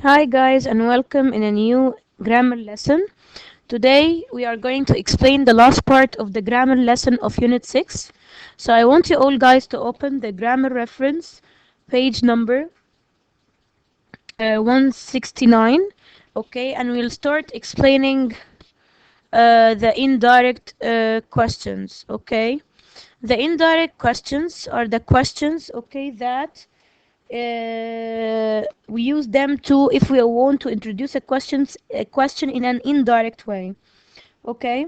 Hi guys and welcome in a new grammar lesson. Today we are going to explain the last part of the grammar lesson of Unit 6. So I want you all guys to open the grammar reference page number 169. Okay, and we'll start explaining the indirect questions. Okay, the indirect questions are the questions, okay, that we use them to if we want to introduce a question in an indirect way. Okay,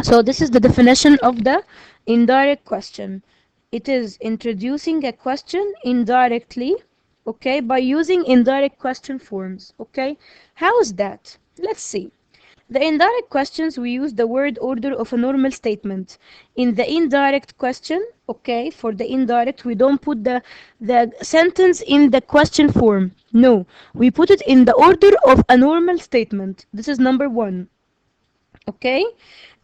so this is the definition of the indirect question. It is introducing a question indirectly, okay, by using indirect question forms. Okay, how is that? Let's see. The indirect questions, we use the word order of a normal statement. In the indirect question, okay, for the indirect, we don't put the sentence in the question form. No, we put it in the order of a normal statement. This is number one. Okay,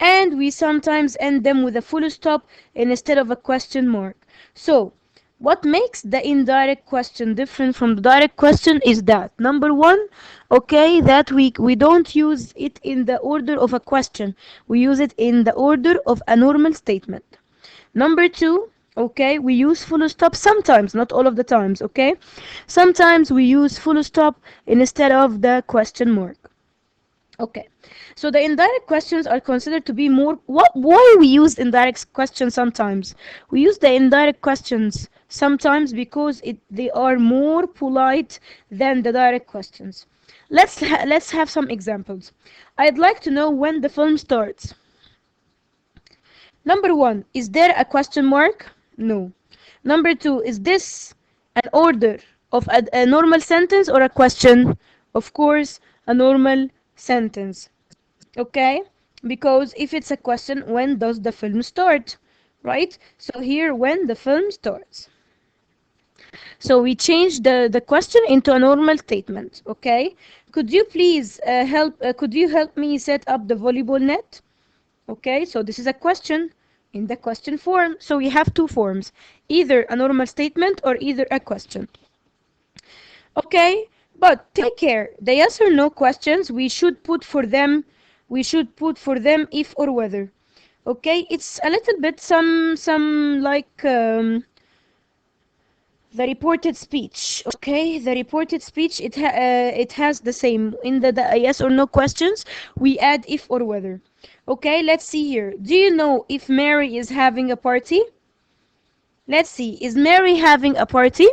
and we sometimes end them with a full stop instead of a question mark. So what makes the indirect question different from the direct question is that number one, okay, that we don't use it in the order of a question, we use it in the order of a normal statement. Number two, okay, we use full stop sometimes, not all of the times. Okay, sometimes we use full stop instead of the question mark. Okay, so the indirect questions are considered to be more. Why we use indirect questions sometimes? We use the indirect questions sometimes because they are more polite than the direct questions. Let's have some examples. I'd like to know when the film starts. Number one, is there a question mark? No. Number two, is this an order of a normal sentence or a question? Of course, a normal sentence. Okay, because if it's a question, when does the film start, right? So here, when the film starts. So we change the question into a normal statement. Okay, could you please could you help me set up the volleyball net? Okay, so this is a question in the question form. So we have two forms, either a normal statement or either a question. Okay, but take care. The yes or no questions we should put for them if or whether. Okay, it's a little bit some like the reported speech. Okay, the reported speech, it has the same in the yes or no questions. We add if or whether. Okay, let's see here. Do you know if Mary is having a party? Let's see. Is Mary having a party?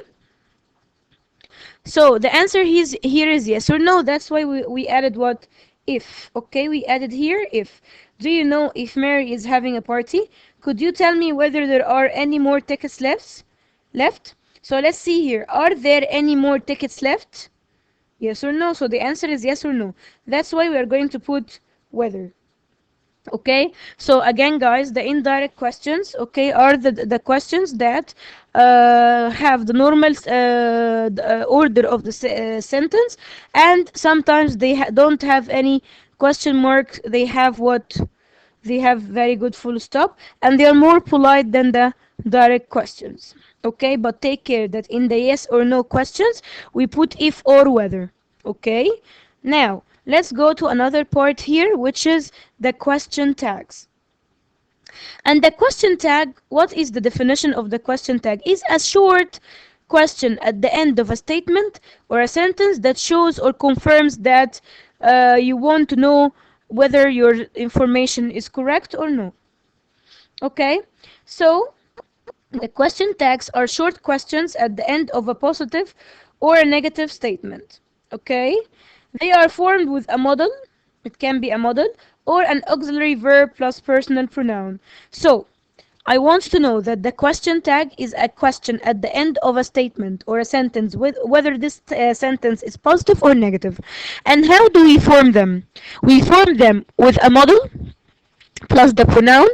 So the answer here is yes or no. That's why we added what? If. Okay, we added here if. Do you know if Mary is having a party? Could you tell me whether there are any more tickets left? So let's see here. Are there any more tickets left? Yes or no? So the answer is yes or no. That's why we are going to put whether. Okay, so again guys, the indirect questions, okay, are the questions that have the normal order of the sentence, and sometimes they don't have any question mark. They have what? They have very good full stop, and they are more polite than the direct questions. Okay, but take care that in the yes or no questions we put if or whether. Okay, now let's go to another part here, which is the question tags. And the question tag, what is the definition of the question tag? Is a short question at the end of a statement or a sentence that shows or confirms that you want to know whether your information is correct or no. Okay, so the question tags are short questions at the end of a positive or a negative statement. Okay, they are formed with a model. It can be a model or an auxiliary verb plus personal pronoun. So I want to know that the question tag is a question at the end of a statement or a sentence, with whether this sentence is positive or negative. And how do we form them? We form them with a model plus the pronoun,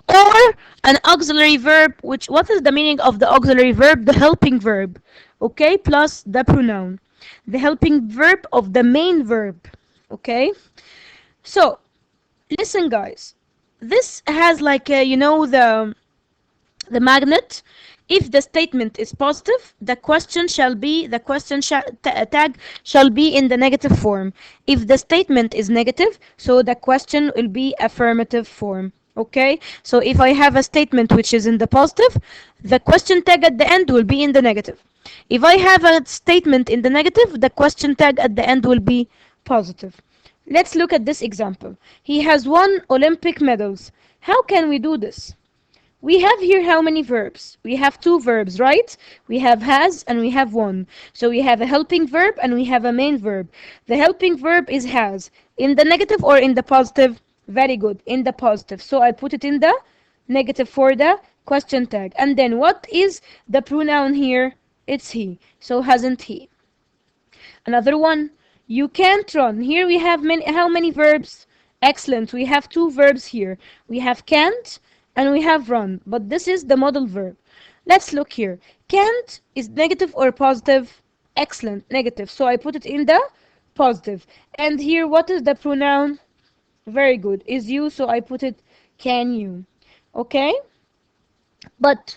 or an auxiliary verb, which, what is the meaning of the auxiliary verb? The helping verb, okay, plus the pronoun, the helping verb of the main verb. Okay, so listen guys, this has like the magnet. If the statement is positive, the tag shall be in the negative form. If the statement is negative, so the question will be affirmative form. Okay? So if I have a statement which is in the positive, the question tag at the end will be in the negative. If I have a statement in the negative, the question tag at the end will be positive. Let's look at this example. He has won Olympic medals. How can we do this? We have here how many verbs? We have two verbs, right? We have has and we have won. So we have a helping verb and we have a main verb. The helping verb is has. In the negative or in the positive? Very good. In the positive. So I put it in the negative for the question tag. And then what is the pronoun here? It's he. So hasn't he. Another one. You can't run. Here we have how many verbs? Excellent. We have two verbs here. We have can't and we have run. But this is the modal verb. Let's look here. Can't is negative or positive? Excellent. Negative. So I put it in the positive. And here what is the pronoun? Very good. Is you. So I put it can you. Okay? But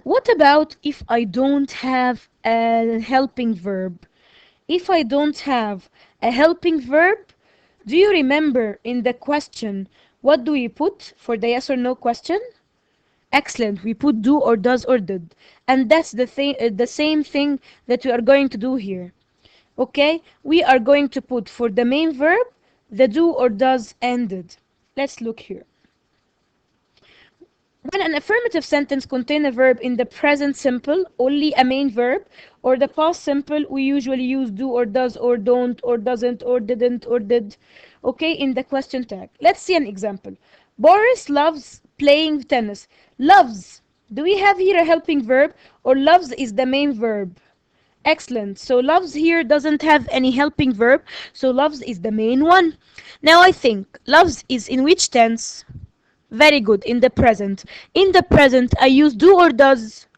what about if I don't have a helping verb? If I don't have a helping verb, do you remember in the question what do we put for the yes or no question? Excellent, we put do or does or did. And that's the same thing that we are going to do here. Okay? We are going to put for the main verb the do or does and did. Let's look here. When an affirmative sentence contains a verb in the present simple, only a main verb, or the past simple, we usually use do or does or don't or doesn't or didn't or did, okay, in the question tag. Let's see an example. Boris loves playing tennis. Loves. Do we have here a helping verb or loves is the main verb? Excellent. So loves here doesn't have any helping verb, so loves is the main one. Now I think loves is in which tense? Very good. In the present. In the present, I use do or does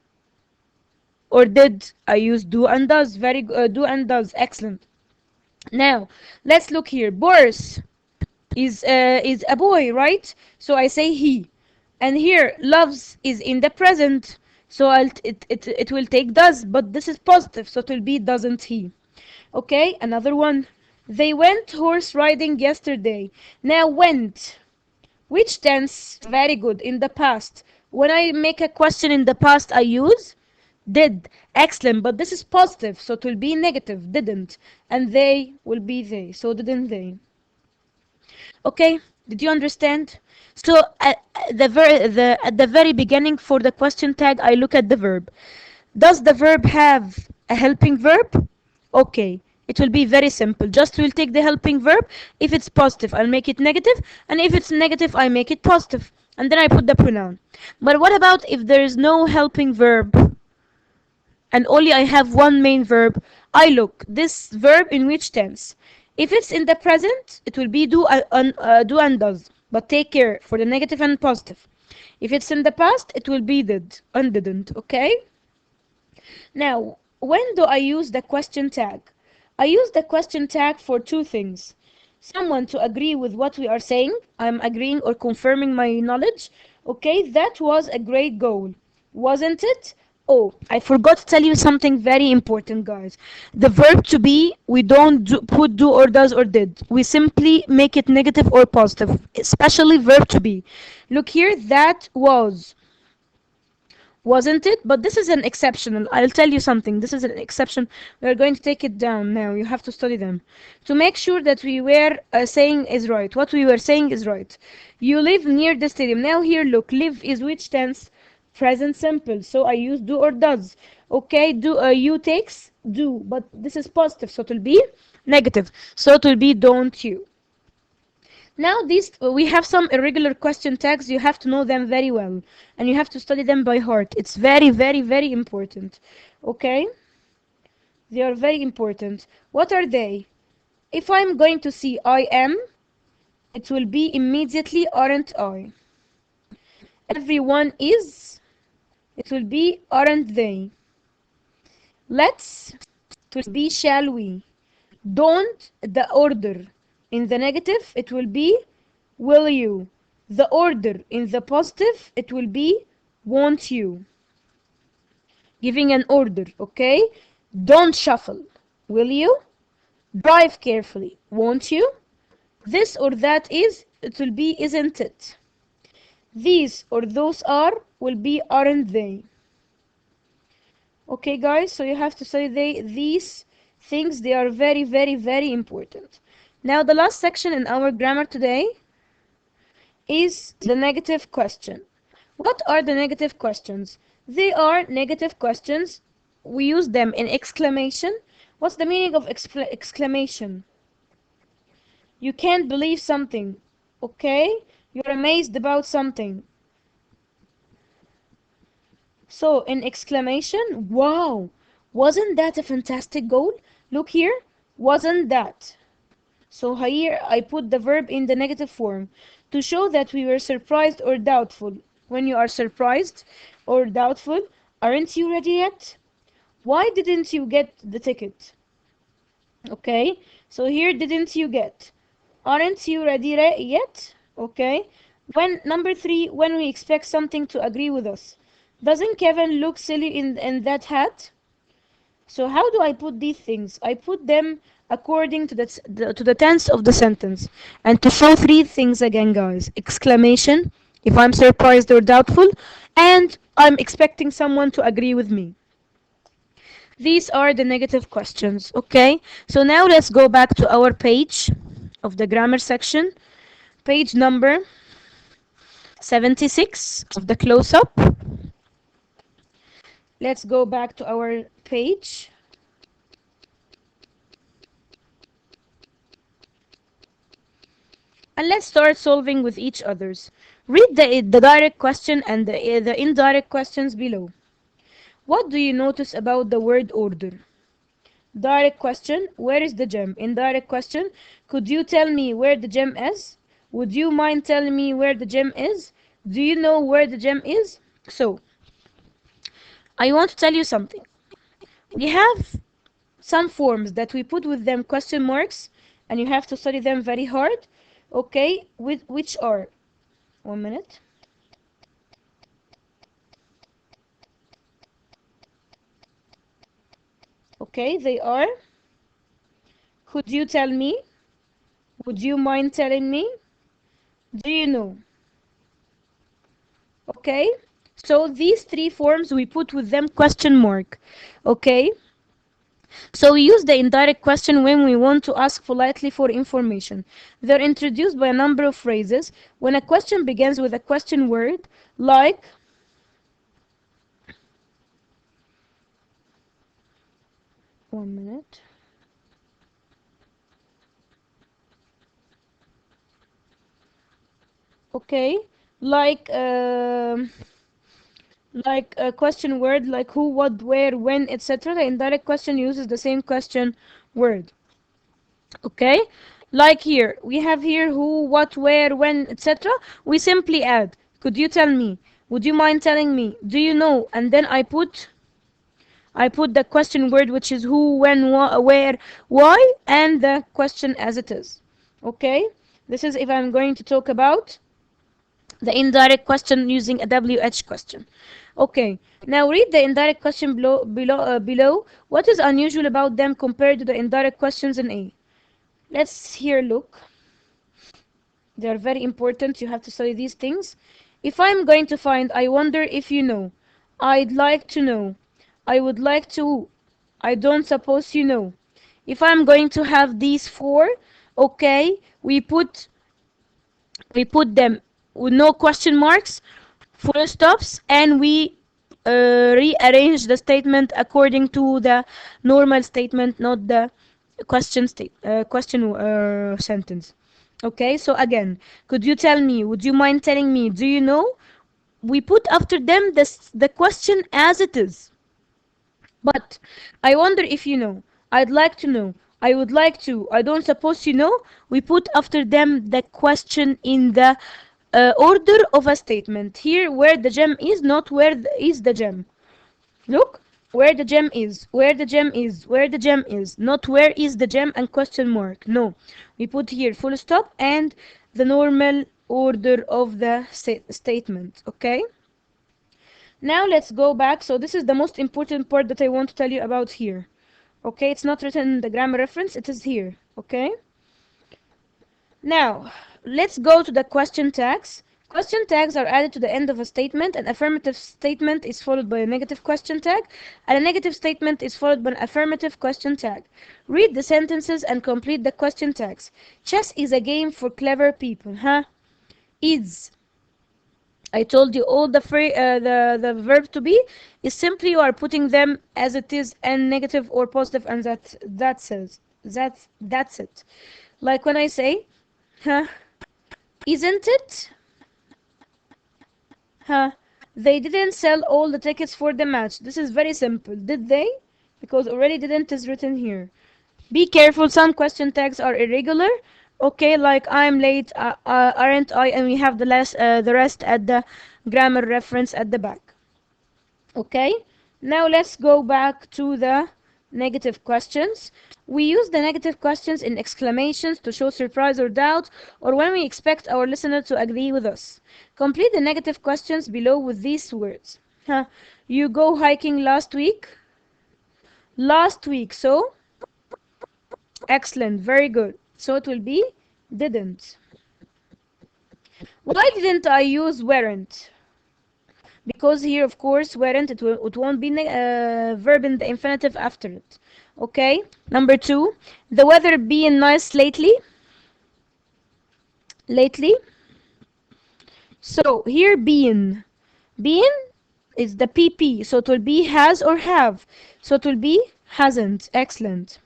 or did. I use do and does. Very good. Do and does. Excellent. Now, let's look here. Boris is a boy, right? So I say he. And here, loves is in the present. So it will take does, but this is positive, so it will be doesn't he. Okay, another one. They went horse riding yesterday. Now went. Which tense? Very good. In the past. When I make a question in the past, I use did. Excellent. But this is positive, so it will be negative. Didn't. And they will be they. So didn't they. Okay? Did you understand? So at the very beginning for the question tag, I look at the verb. Does the verb have a helping verb? Okay. It will be very simple. Just we'll take the helping verb. If it's positive, I'll make it negative. And if it's negative, I make it positive. And then I put the pronoun. But what about if there is no helping verb and only I have one main verb? I look this verb in which tense. If it's in the present, it will be do and does. But take care for the negative and positive. If it's in the past, it will be did and didn't. Okay? Now, when do I use the question tag? I use the question tag for two things. Someone to agree with what we are saying. I'm agreeing or confirming my knowledge. Okay, that was a great goal. Wasn't it? Oh, I forgot to tell you something very important, guys. The verb to be, we don't put do or does or did. We simply make it negative or positive, especially verb to be. Look here, that was. Wasn't it? But this is an exceptional. I'll tell you something. This is an exception. We're going to take it down now. You have to study them. To make sure that we were saying is right. What we were saying is right. You live near the stadium. Now here, look. Live is which tense? Present simple. So I use do or does. Okay, do you takes do. But this is positive. So it will be negative. So it will be don't you. Now these we have some irregular question tags. You have to know them very well and you have to study them by heart. It's very, very, very important. Okay? They are very important. What are they? If I'm going to see I am, it will be immediately aren't I. Everyone is, it will be aren't they. Let's, it will be shall we. Don't, the order. In the negative, it will be will you. The order in the positive, it will be won't you. Giving an order, okay? Don't shuffle. Will you? Drive carefully, won't you? This or that is, it will be isn't it. These or those are will be aren't they. Okay, guys, so you have to say these things, they are very, very, very important. Now, the last section in our grammar today is the negative question. What are the negative questions? They are negative questions. We use them in exclamation. What's the meaning of exclamation? You can't believe something, okay? You're amazed about something. So, in exclamation, wow, wasn't that a fantastic goal? Look here, wasn't that? So here I put the verb in the negative form to show that we were surprised or doubtful. When you are surprised or doubtful, aren't you ready yet? Why didn't you get the ticket? Okay, so here didn't you get? Aren't you ready yet? Okay. When number three, when we expect something to agree with us. Doesn't Kevin look silly in that hat? So how do I put these things? I put them according to the tense of the sentence. And to show three things again, guys. Exclamation, if I'm surprised or doubtful, and I'm expecting someone to agree with me. These are the negative questions, okay? So now let's go back to our page of the grammar section. Page number 76 of the close-up. Let's go back to our page. And let's start solving with each others. Read the direct question and the indirect questions below. What do you notice about the word order? Direct question, where is the gem? Indirect question, could you tell me where the gem is? Would you mind telling me where the gem is? Do you know where the gem is? So, I want to tell you something. We have some forms that we put with them question marks, and you have to study them very hard. Okay, with which are, 1 minute. Okay, they are, could you tell me? Would you mind telling me? Do you know? Okay, so these three forms we put with them question mark. Okay, so we use the indirect question when we want to ask politely for information. They're introduced by a number of phrases. When a question begins with a question word, like, 1 minute. Okay, like like a question word like who, what, where, when, etc. The indirect question uses the same question word. Okay, like here we have here who, what, where, when, etc. We simply add could you tell me, would you mind telling me, do you know, and then I put the question word, which is who, when, where, why, and the question as it is. Okay, this is if I'm going to talk about the indirect question using a WH question. Okay, now read the indirect question below. What is unusual about them compared to the indirect questions in A? Let's here look. They are very important. You have to study these things. If I'm going to find, I wonder if you know. I'd like to know. I would like to. I don't suppose you know. If I'm going to have these four, okay, we put them with no question marks, full stops, and we rearrange the statement according to the normal statement, not the question sentence. Okay, so again, could you tell me, would you mind telling me, do you know? We put after them the question as it is. But I wonder if you know. I'd like to know. I would like to. I don't suppose you know. We put after them the question in the order of a statement. Here, where the gem is, not where is the gem. Look, where the gem is, where the gem is, where the gem is, not where is the gem and question mark. No, we put here full stop and the normal order of the statement. Okay. Now let's go back. So this is the most important part that I want to tell you about here. Okay, it's not written in the grammar reference, it is here. Okay, now let's go to the question tags. Question tags are added to the end of a statement. An affirmative statement is followed by a negative question tag, and a negative statement is followed by an affirmative question tag. Read the sentences and complete the question tags. Chess is a game for clever people, huh? Is. I told you all the verb to be is simply you are putting them as it is and negative or positive, and that says that's it. Like when I say, huh, isn't it? Huh, they didn't sell all the tickets for the match. This is very simple. Did they? Because already didn't is written here. Be careful, some question tags are irregular. Okay, like I'm late, aren't I? And we have the rest at the grammar reference at the back. Okay, now let's go back to the negative questions. We use the negative questions in exclamations to show surprise or doubt, or when we expect our listener to agree with us. Complete the negative questions below with these words. Huh. You go hiking last week? Last week, so? Excellent, very good. So it will be didn't. Why didn't I use weren't? Because here, of course, weren't, it won't be verb in the infinitive after it. Okay, number two, the weather being nice lately. Lately. So here, being is the PP, so it will be has or have. So it will be hasn't. Excellent.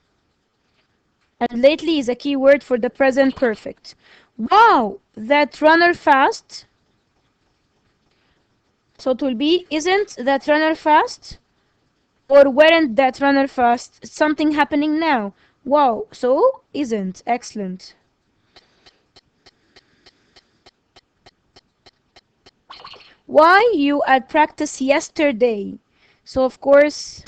And lately is a key word for the present perfect. Wow, that runner fast. So it will be isn't that runner fast? Or weren't that runner fast? It's something happening now. Wow, so isn't. Excellent. Why you at practice yesterday? So of course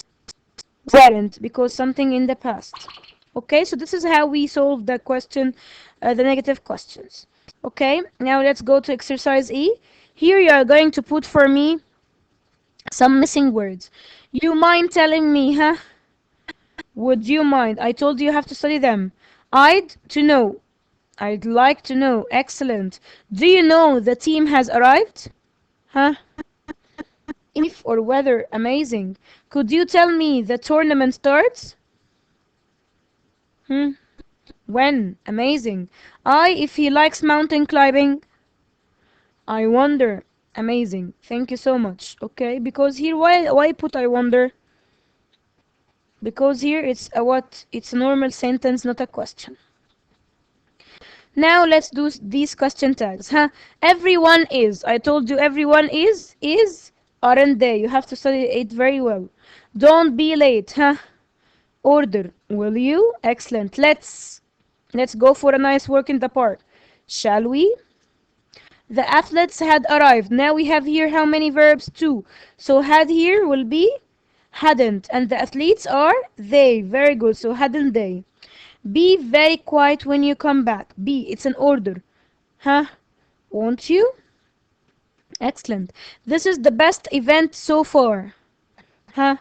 weren't, because something in the past. Okay, so this is how we solve the question, the negative questions. Okay, now let's go to exercise E. Here you are going to put for me some missing words. You mind telling me, huh? Would you mind? I told you have to study them. I'd to know. I'd like to know. Excellent. Do you know the team has arrived? Huh? If or whether. Amazing. Could you tell me the tournament starts? Hmm? When? Amazing. If he likes mountain climbing. I wonder. Amazing. Thank you so much. Okay, because here why put I wonder? Because here it's a what? It's a normal sentence, not a question. Now let's do these question tags. Huh? Everyone is. I told you everyone is, aren't they? You have to study it very well. Don't be late. Huh? Order. Will you? Excellent. Let's go for a nice work in the park. Shall we? The athletes had arrived. Now we have here how many verbs? Two. So had here will be hadn't. And the athletes are they. Very good. So hadn't they? Be very quiet when you come back. Be. It's an order. Huh? Won't you? Excellent. This is the best event so far. Huh?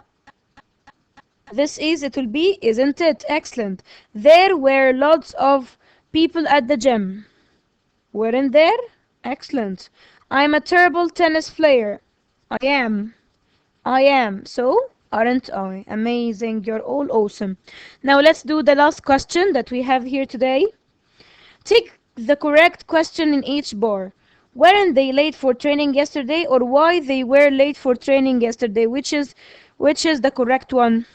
It will be, isn't it? Excellent. There were lots of people at the gym. Weren't there? Excellent. I'm a terrible tennis player. I am. I am. So, aren't I? Amazing. You're all awesome. Now let's do the last question that we have here today. Tick the correct question in each bar. Weren't they late for training yesterday, or why they were late for training yesterday? Which is the correct one?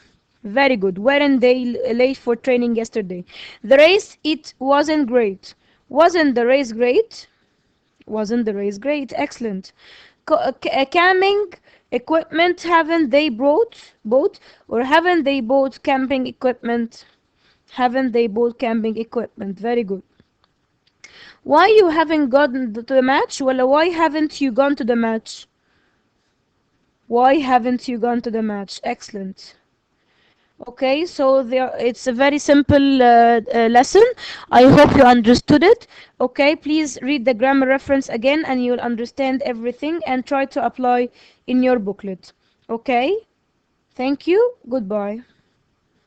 Very good. Weren't they late for training yesterday? The race, it wasn't great. Wasn't the race great? Wasn't the race great? Excellent. Camping equipment, haven't they bought, or haven't they bought camping equipment? Haven't they bought camping equipment? Very good. Why you haven't gone to the match? Well, why haven't you gone to the match? Why haven't you gone to the match? Excellent. Okay, so there, it's a very simple lesson. I hope you understood it. Okay, please read the grammar reference again and you'll understand everything and try to apply in your booklet. Okay, thank you. Goodbye.